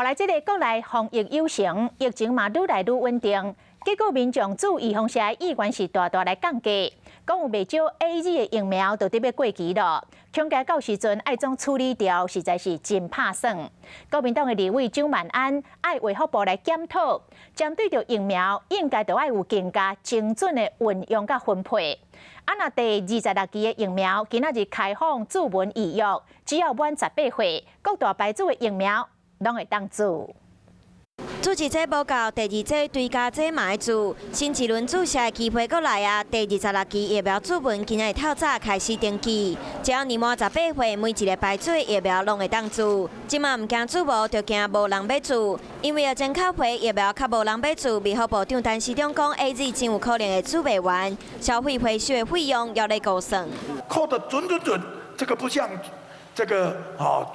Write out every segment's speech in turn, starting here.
来这个国内防疫有成，疫情嘛愈来愈稳定。结果民众注预防针意愿是大大来降低，讲有未少 AZ 的疫苗都得要过期了，恐惊到时阵爱总处理掉，实在是真拍算。国民党的立委蒋万安爱卫福部来检讨，针对着疫苗，应该就爱有更加精准的运用甲分配。若第26期的疫苗今仔日开放注文预约，只要满18岁，各大牌子的疫苗拢会当注。 注一剂无够，第二剂追加剂嘛会注。新一轮注射的机会过来啊！第26期疫苗注文今日透早开始登记，只要年满18岁，每一个牌子的疫苗拢会当注。即马唔惊注无，就惊无人要注，因为真靠批疫苗较无人要注。卫福部长陈时中讲 ，AZ 真有可能会注袂完，消费回收的费用要来估算。扣得准，这个不像。 这个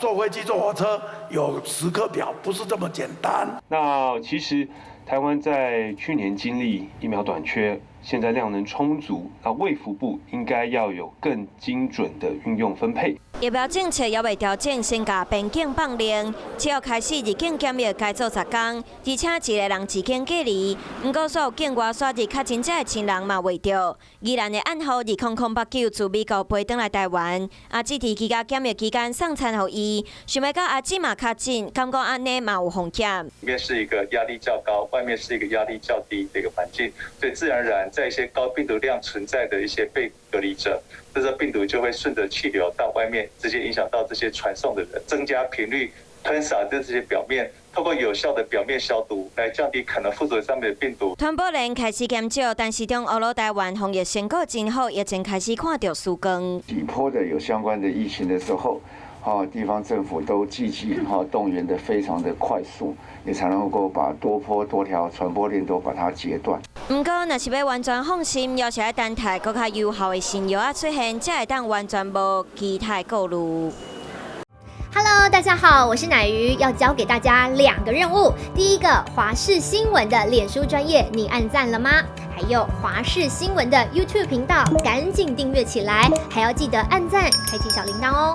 坐飞机、坐火车有时刻表，不是这么简单。那其实台湾在去年经历疫苗短缺，现在量能充足，那卫福部应该要有更精准的运用分配。疫苗政策也未调整，先甲边境放令，只要开始入境检疫该做10天，而且一个人之间隔离。不过所有境外选日较真正的亲人嘛未着。宜兰的暗号2009自美国飞转来台湾，阿姊伫居家检疫期间送餐予伊，想要甲阿姊嘛较近，感觉安尼嘛有风险。里面是一个压力较高，外面是一个压力较低的一个环境，所以自然而然在一些高病毒量存在的一些被隔离者。 这病毒就会顺着气流到外面，直接影响到这些传送的人，增加频率喷洒的这些表面，透过有效的表面消毒来降低可能附着上面的病毒。传播链开始减少，但是中俄罗台湾防疫成果真好，疫情开始看到曙光。底波的有相关的疫情的时候，地方政府都积极动员的非常的快速，也才能够把多波多条传播链都把它截断。 不过，若是要完全放心，要是要等待更较有效的新药出现，才会当完全无其他顾虑。Hello， 大家好，我是乃瑜，要教给大家2个任务。第一个，华视新闻的脸书专页，你按赞了吗？还有华视新闻的 YouTube 频道，赶紧订阅起来，还要记得按赞，开启小铃铛哦。